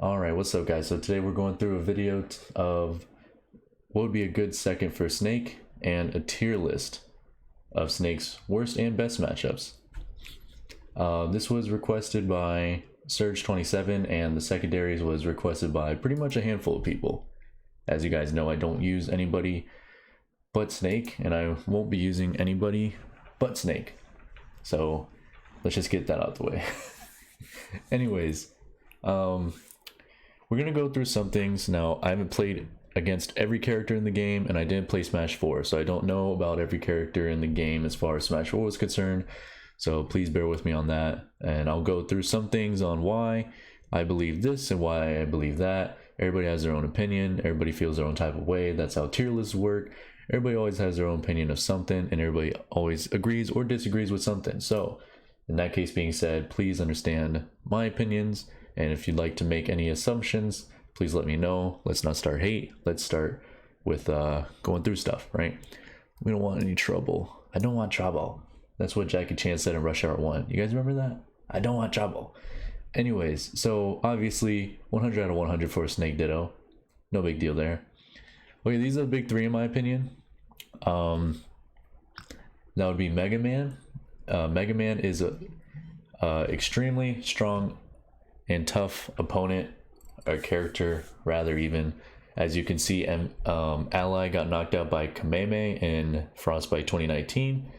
Alright, what's up guys? So today we're going through a video of what would be a good second for Snake and a tier list of Snake's worst and best matchups. This was requested by Surge27 and the secondaries was requested by pretty much a handful of people. As you guys know, I don't use anybody but Snake and I won't be using anybody but Snake. So let's just get that out the way. Anyways, we're gonna go through some things. Now, I haven't played against every character in the game and I didn't play Smash 4, so I don't know about every character in the game as far as Smash 4 was concerned, so please bear with me on that. And I'll go through some things on why I believe this and why I believe that. Everybody has their own opinion, everybody feels their own type of way. That's how tier lists work. Everybody always has their own opinion of something and everybody always agrees or disagrees with something. So in that case being said, please understand my opinions, and if you'd like to make any assumptions, please let me know. Let's not start hate. Let's start with going through stuff, right? We don't want any trouble. I don't want trouble. That's what Jackie Chan said in Rush Hour 1. You guys remember that? I don't want trouble. Anyways, so obviously 100 out of 100 for a Snake Ditto. No big deal there. Okay, these are the big three in my opinion. That would be Mega Man. Mega Man is a extremely strong and tough opponent, or character rather even. As you can see, Ally got knocked out by Kameme in Frostbite 2019.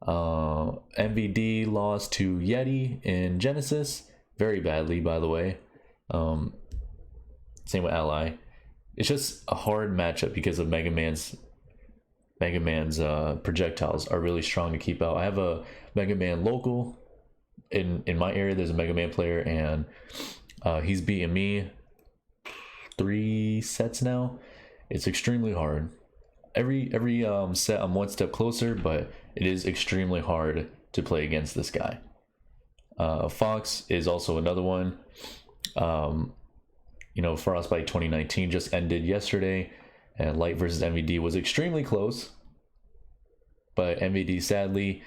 MVD lost to Yeti in Genesis very badly, by the way. Same with Ally. It's just a hard matchup because of Mega Man's projectiles are really strong to keep out. I have a Mega Man local in my area. There's a Mega Man player and he's beating me 3 sets now. It's extremely hard. Every set I'm one step closer, but it is extremely hard to play against this guy. Fox is also another one. You know, Frostbite 2019 just ended yesterday, and Light versus MVD was extremely close, but MVD sadly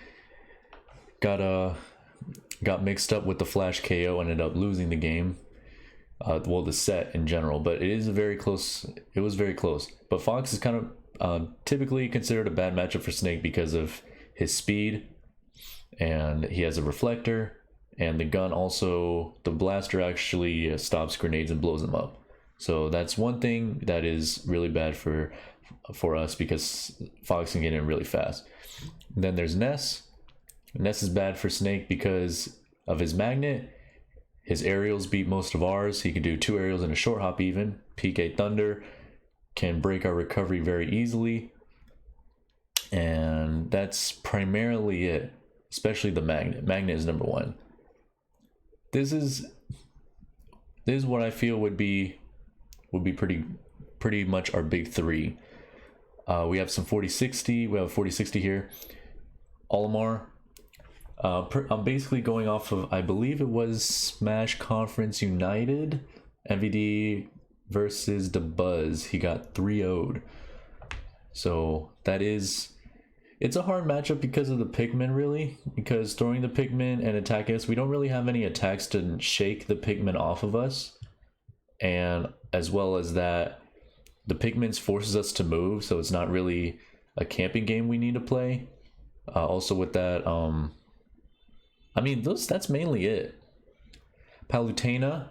got mixed up with the Flash KO and ended up losing the game. Well, the set in general, but it was very close. But Fox is kind of typically considered a bad matchup for Snake because of his speed, and he has a reflector, and the gun also, the blaster actually stops grenades and blows them up. So that's one thing that is really bad for us because Fox can get in really fast. And then there's Ness. Ness is bad for Snake because of his magnet. His aerials beat most of ours. He can do 2 aerials and a short hop even. PK Thunder can break our recovery very easily. And that's primarily it, especially the magnet. Magnet is number 1. This is what I feel would be pretty much our big 3. We have some 4060. We have a 4060 here. Olimar. I'm basically going off of, I believe it was Smash Conference United, MVD versus the Buzz. He got 3-0'd. So that is, it's a hard matchup because of the Pikmin, really, because throwing the Pikmin and attacking us, we don't really have any attacks to shake the Pikmin off of us, and as well as that, the Pikmin forces us to move, so it's not really a camping game we need to play. Also with that, I mean, that's mainly it. Palutena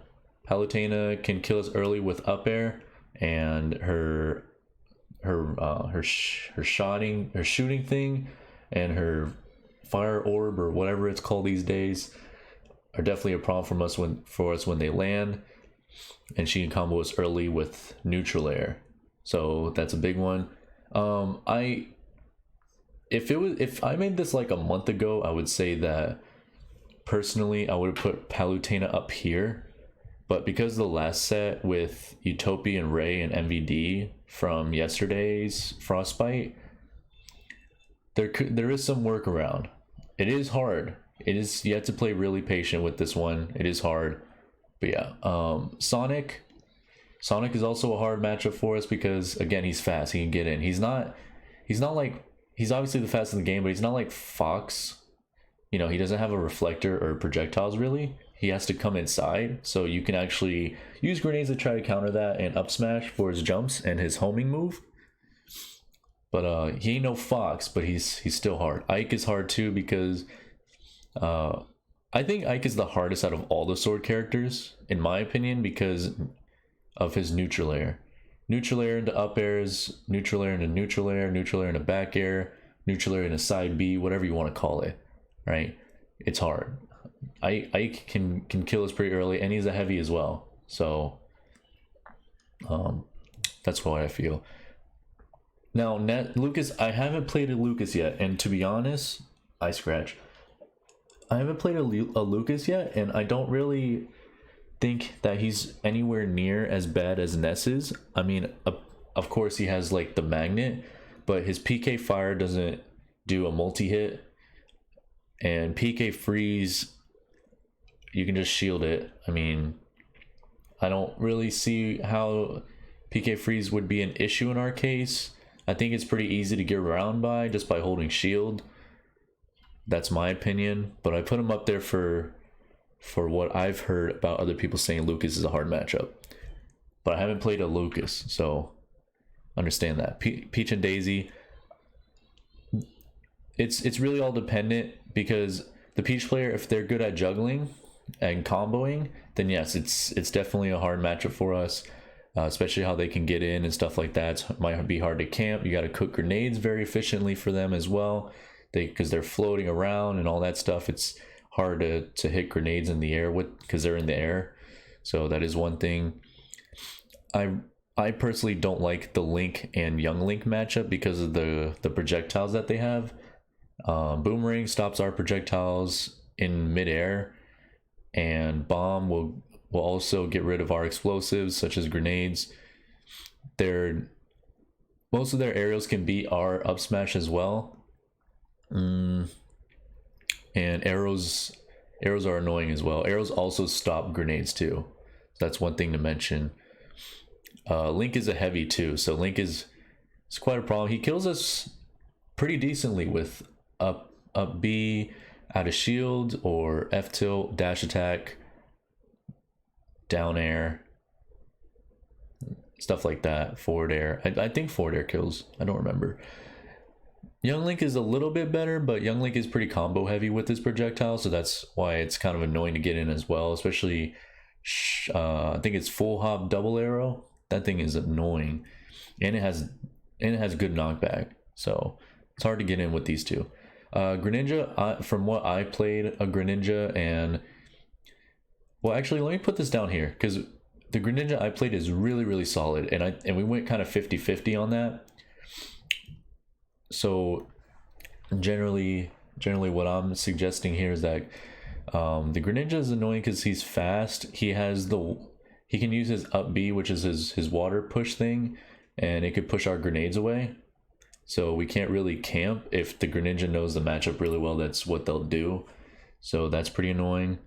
can kill us early with up air, and her shooting thing and her fire orb or whatever it's called these days are definitely a problem for us when they land, and she can combo us early with neutral air, so that's a big one. If I made this like a month ago, I would say that personally I would have put Palutena up here, but because of the last set with Utopia and Ray and MVD from yesterday's Frostbite, there is some workaround. It is hard. You have to play really patient with this one. It is hard. But yeah, Sonic is also a hard matchup for us because again, he's fast. He can get in. He's obviously the fastest in the game, but he's not like Fox. You know, he doesn't have a reflector or projectiles really. he has to come inside, so you can actually use grenades to try to counter that and up smash for his jumps and his homing move. But he ain't no Fox, but he's still hard. Ike is hard too because I think Ike is the hardest out of all the sword characters, in my opinion, because of his neutral air. Neutral air into up airs, neutral air into neutral air, neutral air into back air, neutral air into side B, whatever you want to call it, right? It's hard. Ike can kill us pretty early, and he's a heavy as well. So that's why I feel. Now, Lucas, I haven't played a Lucas yet, and to be honest, I haven't played a Lucas yet, and I don't really think that he's anywhere near as bad as Ness is. I mean, of course he has like the magnet, but his PK fire doesn't do a multi-hit, and PK freeze, you can just shield it. I mean, I don't really see how PK freeze would be an issue in our case. I think it's pretty easy to get around by just by holding shield. That's my opinion, but I put him up there for what I've heard about other people saying Lucas is a hard matchup. But I haven't played a Lucas, so understand that. Peach and Daisy, it's really all dependent, because the Peach player, if they're good at juggling and comboing, then yes, it's definitely a hard matchup for us. Especially how they can get in and stuff like that. It might be hard to camp. You got to cook grenades very efficiently for them as well, because they're floating around and all that stuff. It's hard to hit grenades in the air because they're in the air. So that is one thing. I personally don't like the Link and Young Link matchup because of the projectiles that they have. Boomerang stops our projectiles in midair, and Bomb will also get rid of our explosives, such as grenades. Most of their aerials can beat our up smash as well. And arrows are annoying as well. Arrows also stop grenades too. So that's one thing to mention. Link is a heavy too, so Link is quite a problem. He kills us pretty decently with up B, out of shield, or F tilt, dash attack, down air, stuff like that. Forward air. I think forward air kills. I don't remember. Young Link is a little bit better, but Young Link is pretty combo heavy with his projectile, so that's why it's kind of annoying to get in as well. Especially, I think it's full hop double arrow. That thing is annoying, and it has good knockback, so it's hard to get in with these two. Greninja, from what I played, a Greninja, and well, actually, let me put this down here, because the Greninja I played is really, really solid, and we went kind of 50-50 on that. So generally what I'm suggesting here is that the Greninja is annoying because he's fast. He can use his up B, which is his water push thing, and it could push our grenades away. So we can't really camp. If the Greninja knows the matchup really well, that's what they'll do. So that's pretty annoying.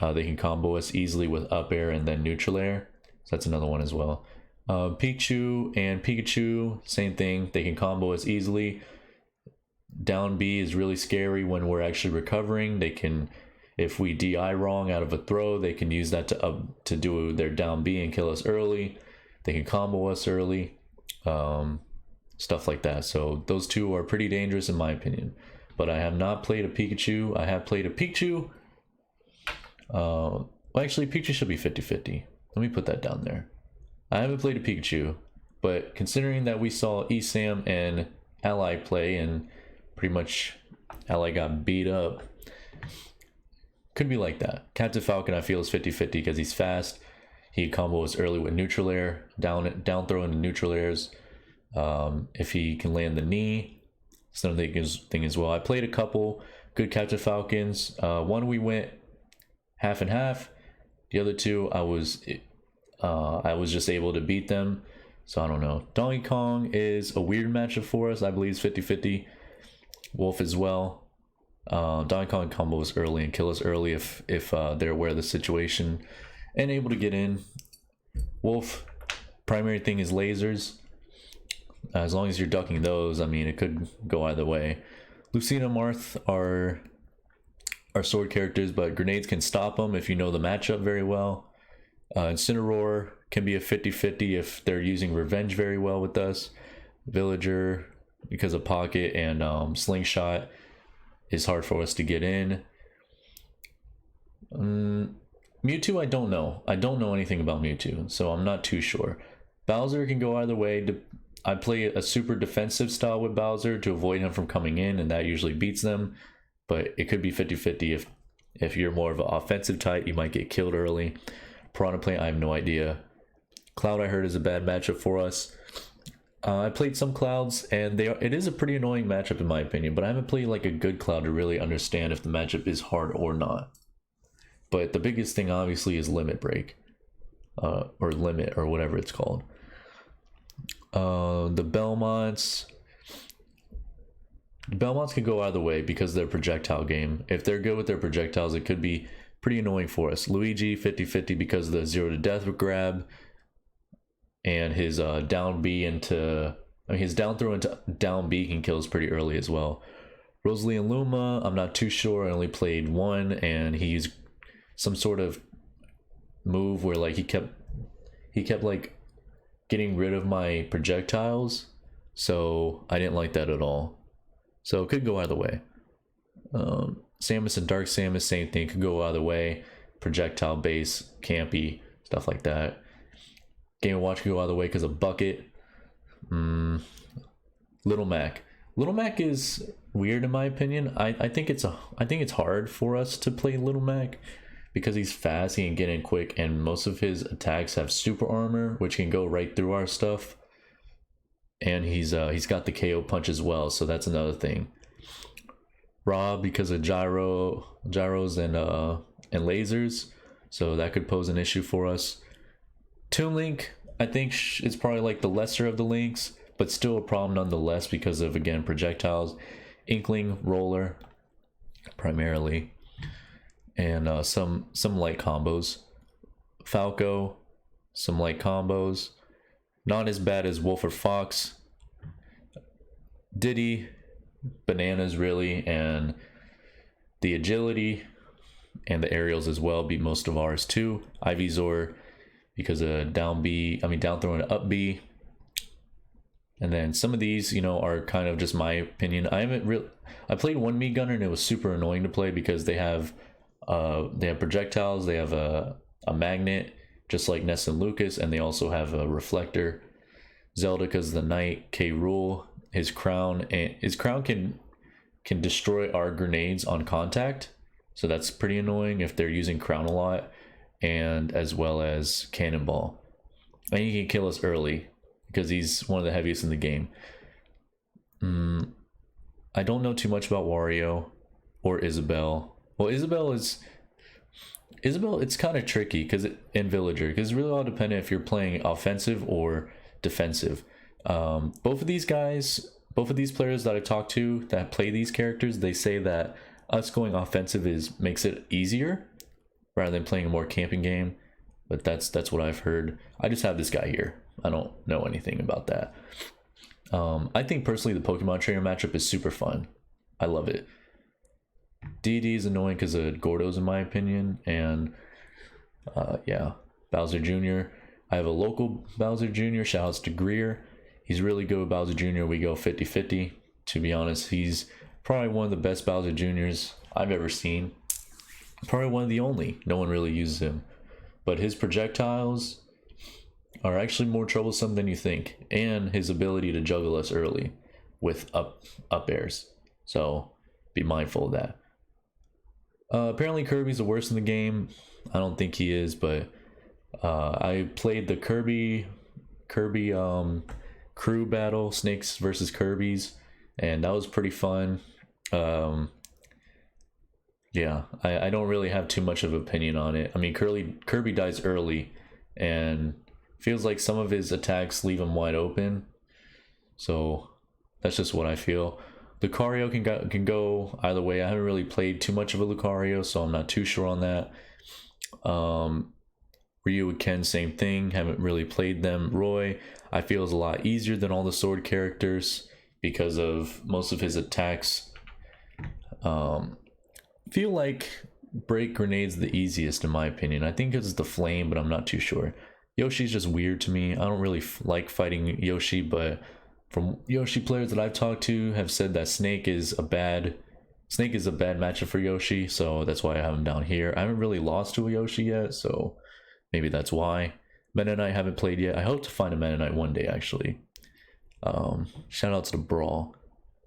They can combo us easily with up air and then neutral air. So that's another one as well. Pikachu and Pikachu, same thing. They can combo us easily. Down B is really scary when we're actually recovering. They can, if we DI wrong out of a throw, they can use that to do their down B and kill us early. They can combo us early. Stuff like that. So those two are pretty dangerous in my opinion. But I have not played a Pikachu. I have played a Pikachu. Well, actually, Pikachu should be 50-50. Let me put that down there. I haven't played a Pikachu, but considering that we saw Esam and Ally play, and pretty much Ally got beat up, could be like that. Captain Falcon, I feel, is 50-50 because he's fast. He combos early with neutral air, down throw into neutral airs. If he can land the knee, it's another thing as well. I played a couple good Captain Falcons. One we went half and half. The other two I was just able to beat them. So I don't know. Donkey Kong is a weird matchup for us. I believe it's 50-50. Wolf as well. Donkey Kong combos early and kill us early if they're aware of the situation and able to get in. Wolf, primary thing is lasers. As long as you're ducking those, I mean, it could go either way. Lucina and Marth are are sword characters, but grenades can stop them if you know the matchup very well. Incineroar can be a 50-50 if they're using revenge very well with us. Villager, because of pocket and slingshot, is hard for us to get in. Mewtwo, I don't know. I don't know anything about Mewtwo, so I'm not too sure. Bowser can go either way. I play a super defensive style with Bowser to avoid him from coming in, and that usually beats them. But it could be 50-50 if you're more of an offensive type, you might get killed early. Piranha Plant, I have no idea. Cloud, I heard, is a bad matchup for us. I played some Clouds, and it is a pretty annoying matchup in my opinion, but I haven't played like a good Cloud to really understand if the matchup is hard or not. But the biggest thing obviously is Limit Break, or Limit, or whatever it's called. The Belmonts can go either way because they're projectile game. If they're good with their projectiles, it could be pretty annoying for us. Luigi, 50-50 because of the 0 to death grab and his down B into, his down throw into down B can kill us pretty early as well. Rosalie and Luma, I'm not too sure. I only played one, and he used some sort of move where like he kept like getting rid of my projectiles, so I didn't like that at all. So it could go either way. Samus and Dark Samus, same thing, could go either way. Projectile base, campy, stuff like that. Game & Watch could go either way because of Bucket. Little Mac is weird in my opinion. I think it's hard for us to play Little Mac because he's fast, he can get in quick, and most of his attacks have super armor, which can go right through our stuff. And he's got the KO punch as well, so that's another thing. Rob, because of gyros and lasers, so that could pose an issue for us. Toon Link, I think it's probably like the lesser of the links, but still a problem nonetheless because of, again, projectiles. Inkling, Roller, primarily, and some light combos. Falco, some light combos. Not as bad as Wolf or Fox. Diddy, bananas really, and the agility and the aerials as well beat most of ours too. Ivysaur, because of down throw and up B. And then some of these, are kind of just my opinion. I played one Mii Gunner and it was super annoying to play because they have projectiles, they have a magnet, just like Ness and Lucas, and they also have a reflector. Zelda, because the Knight, K. Rool, his crown can destroy our grenades on contact, so that's pretty annoying if they're using crown a lot, and as well as Cannonball. And he can kill us early because he's one of the heaviest in the game. I don't know too much about Wario or Isabelle. Well, Isabelle, it's kind of tricky because in Villager, because it's really all dependent if you're playing offensive or defensive. Both of these players that I talked to that play these characters, they say that us going offensive makes it easier rather than playing a more camping game. But that's what I've heard. I just have this guy here. I don't know anything about that. I think personally the Pokemon Trainer matchup is super fun. I love it. DD is annoying because of Gordo's in my opinion, and yeah, Bowser Jr. I have a local Bowser Jr. Shoutouts to Greer. He's really good with Bowser Jr. We go 50-50. To be honest, he's probably one of the best Bowser Jr.'s I've ever seen. Probably one of the only. No one really uses him. But his projectiles are actually more troublesome than you think. And his ability to juggle us early with up airs. So be mindful of that. Apparently Kirby's the worst in the game. I don't think he is, but I played the Kirby crew battle, Snakes versus Kirby's, and that was pretty fun. Yeah, I don't really have too much of an opinion on it. I mean, Kirby dies early, and feels like some of his attacks leave him wide open. So that's just what I feel. Lucario can go either way. I haven't really played too much of a Lucario, so I'm not too sure on that. Ryu and Ken, same thing. Haven't really played them. Roy, I feel, is a lot easier than all the sword characters because of most of his attacks. feel like break grenades the easiest in my opinion. I think it's the flame, but I'm not too sure. Yoshi's just weird to me. I don't really like fighting Yoshi, but from Yoshi players that I've talked to have said that Snake is a bad matchup for Yoshi, so that's why I have him down here. I haven't really lost to a Yoshi yet, so maybe that's why. Meta Knight haven't played yet. I hope to find a Meta Knight one day, actually. Shout out to the Brawl.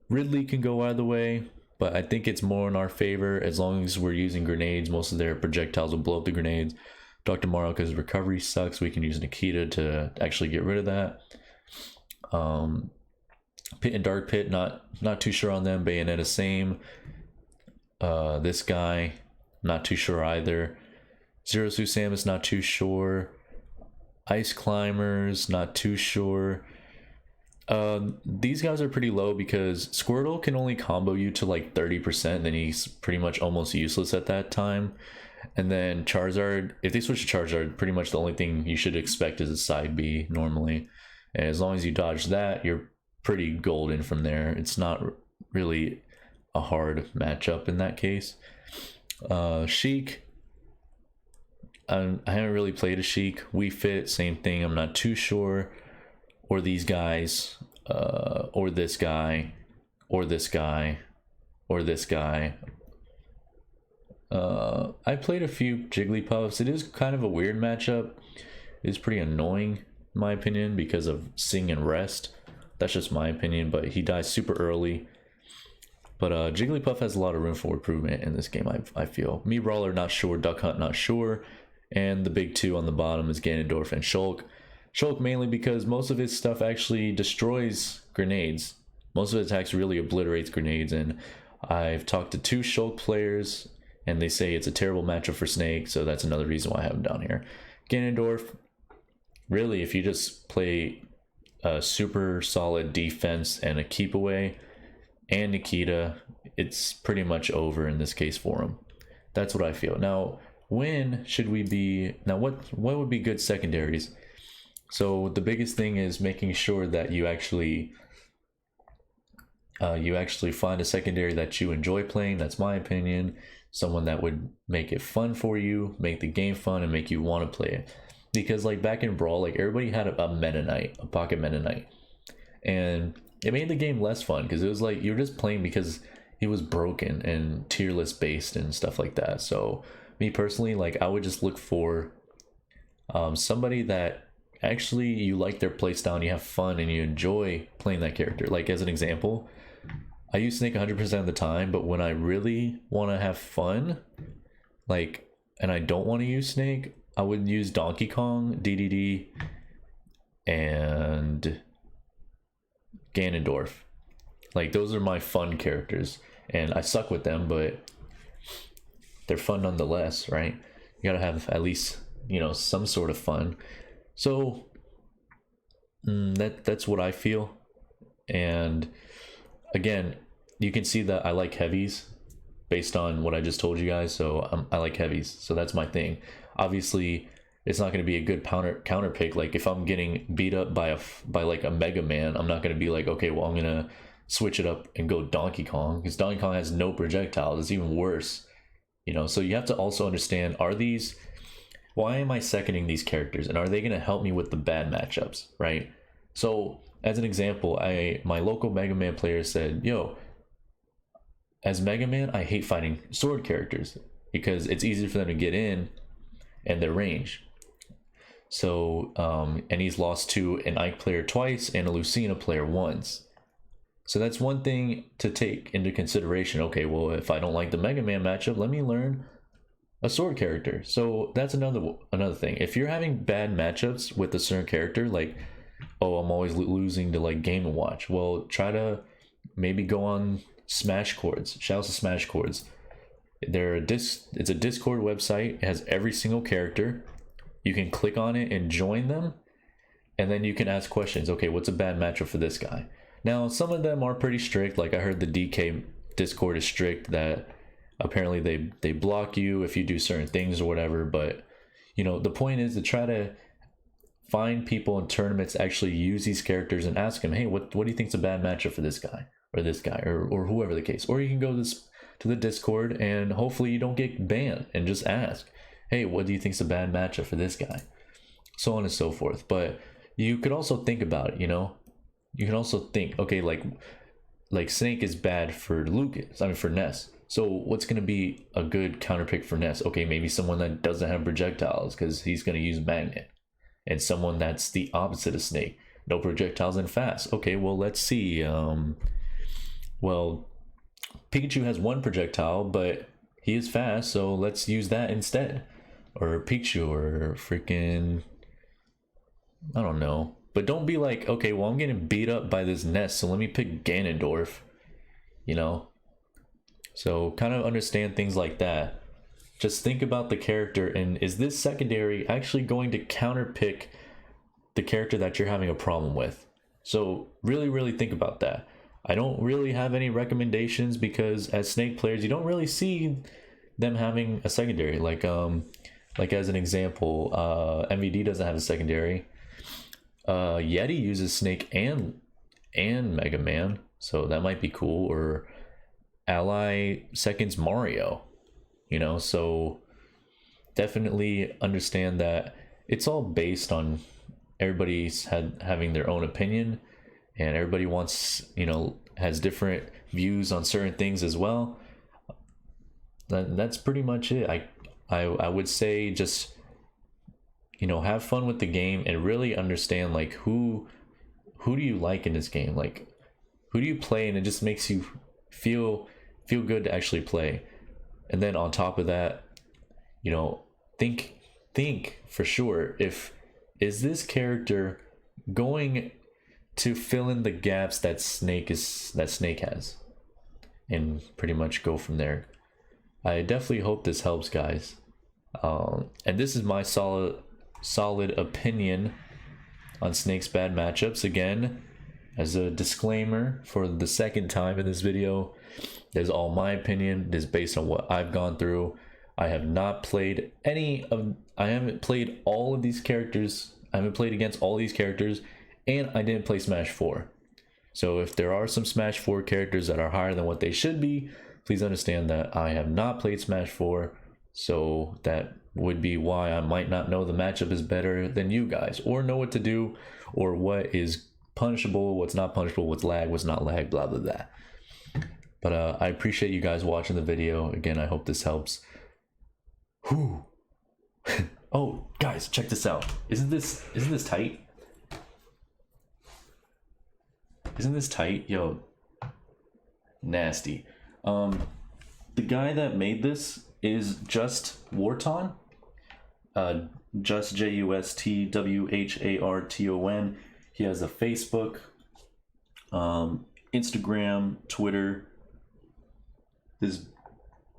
Ridley can go either way, but I think it's more in our favor as long as we're using grenades. Most of their projectiles will blow up the grenades. Dr. Mario, because recovery sucks, we can use Nikita to actually get rid of that. Pit and Dark Pit, not too sure on them. Bayonetta, same. This guy, not too sure either. Zero Suit Samus, not too sure. Ice Climbers, not too sure. These guys are pretty low because Squirtle can only combo you to like 30%, and then he's pretty much almost useless at that time. And then Charizard, if they switch to Charizard, pretty much the only thing you should expect is a side B normally. And as long as you dodge that, you're pretty golden from there. It's not really a hard matchup in that case. Sheik, I haven't really played a Sheik. Wii Fit, same thing. I'm not too sure. Or these guys, or this guy, or this guy, or this guy. I played a few Jigglypuffs. It is kind of a weird matchup. It's pretty annoying, in my opinion, because of Sing and Rest. That's just my opinion, but he dies super early. But Jigglypuff has a lot of room for improvement in this game, I feel. Me Brawler, not sure. Duck Hunt, not sure. And the big two on the bottom is Ganondorf and Shulk. Shulk mainly because most of his stuff actually destroys grenades. Most of his attacks really obliterates grenades, and I've talked to 2 Shulk players, and they say it's a terrible matchup for Snake, so that's another reason why I have him down here. Ganondorf, really, if you just play a super solid defense and a keep away, and Nikita, it's pretty much over in this case for him. That's what I feel. Now, when should we be... Now, what would be good secondaries? So the biggest thing is making sure that you actually find a secondary that you enjoy playing. That's my opinion. Someone that would make it fun for you, make the game fun, and make you want to play it. Because like back in Brawl, like everybody had a Meta Knight, a pocket Meta Knight, and it made the game less fun because it was like you were just playing because it was broken and tier list based and stuff like that. So me personally, like I would just look for somebody that actually you like their playstyle and you have fun and you enjoy playing that character. Like as an example, I use Snake 100% of the time, but when I really want to have fun, like, and I don't want to use Snake, I would use Donkey Kong, DDD, and Ganondorf. Like those are my fun characters, and I suck with them, but they're fun nonetheless, right? You gotta have at least, you know, some sort of fun. So that's what I feel. And again, you can see that I like heavies based on what I just told you guys. So I like heavies, so that's my thing. Obviously it's not going to be a good counter pick. Like if I'm getting beat up by like a Mega Man, I'm not going to be like, okay, well I'm gonna switch it up and go Donkey Kong, because Donkey Kong has no projectiles. It's even worse, you know. So you have to also understand, why am I seconding these characters, and are they going to help me with the bad matchups, right? So as an example, my local Mega Man player said, yo, as Mega Man, I hate fighting sword characters because it's easier for them to get in and their range. So and he's lost to an Ike player twice and a Lucina player once. So that's one thing to take into consideration. Okay, well, if I don't like the Mega Man matchup, let me learn a sword character. So that's another thing. If you're having bad matchups with a certain character, like, oh, I'm always losing to like Game & Watch, well, try to maybe go on Smash Chords. Shouts to Smash Chords. It's a Discord website. It has every single character. You can click on it and join them, and then you can ask questions. Okay, what's a bad matchup for this guy? Now, some of them are pretty strict. Like I heard the DK Discord is strict, that apparently they block you if you do certain things or whatever. But you know, the point is to try to find people in tournaments that actually use these characters and ask them, hey, what do you think is a bad matchup for this guy or this guy, or whoever the case. Or you can go to to the Discord, and hopefully you don't get banned, and just ask, hey, what do you think's a bad matchup for this guy? So on and so forth. But you could also think about it, you know? You can also think, okay, like Snake is bad for Lucas, I mean for Ness. So what's going to be a good counter pick for Ness? Okay, maybe someone that doesn't have projectiles because he's going to use Magnet. And someone that's the opposite of Snake. No projectiles and fast. Okay, well, let's see. Well, Pikachu has one projectile, but he is fast, so let's use that instead. Or Pikachu, or freaking... I don't know. But don't be like, okay, well, I'm getting beat up by this Ness, so let me pick Ganondorf. You know? So kind of understand things like that. Just think about the character, and is this secondary actually going to counterpick the character that you're having a problem with? So really think about that. I don't really have any recommendations because as Snake players, you don't really see them having a secondary. Like as an example, MVD doesn't have a secondary. Yeti uses Snake and Mega Man, so that might be cool. Or Ally seconds Mario, you know. So definitely understand that it's all based on everybody's having their own opinion, and everybody wants, you know, has different views on certain things as well. That's pretty much it. I would say just, you know, have fun with the game and really understand like who do you like in this game, like who do you play, and it just makes you feel good to actually play. And then on top of that, you know, think for sure, is this character going to fill in the gaps that Snake has, and pretty much go from there. I definitely hope this helps, guys. And this is my solid opinion on Snake's bad matchups. Again, as a disclaimer for the second time in this video, this is all my opinion. It is based on what I've gone through. I have not played I haven't played all of these characters. I haven't played against all these characters, and I didn't play Smash 4. So if there are some Smash 4 characters that are higher than what they should be, please understand that I have not played Smash 4. So that would be why I might not know the matchup is better than you guys, or know what to do, or what is punishable, what's not punishable, what's lag, what's not lag, blah blah blah. But I appreciate you guys watching the video. Again, I hope this helps. Whew. Oh, guys, check this out. Isn't this tight? Isn't this tight? Yo, nasty. The guy that made this is Just Wharton. Just JUSTWHARTON. He has a Facebook, Instagram, Twitter. This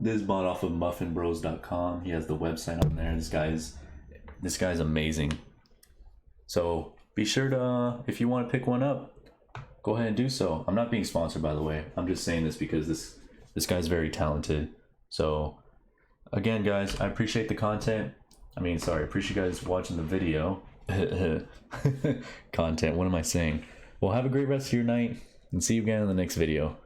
is bought off of muffinbros.com. He has the website on there. This guy's amazing. So be sure to, if you want to pick one up, go ahead and do so. I'm not being sponsored, by the way. I'm just saying this because this guy's very talented. So again, guys, I appreciate the content. I appreciate you guys watching the video. Content, what am I saying? Well, have a great rest of your night, and see you again in the next video.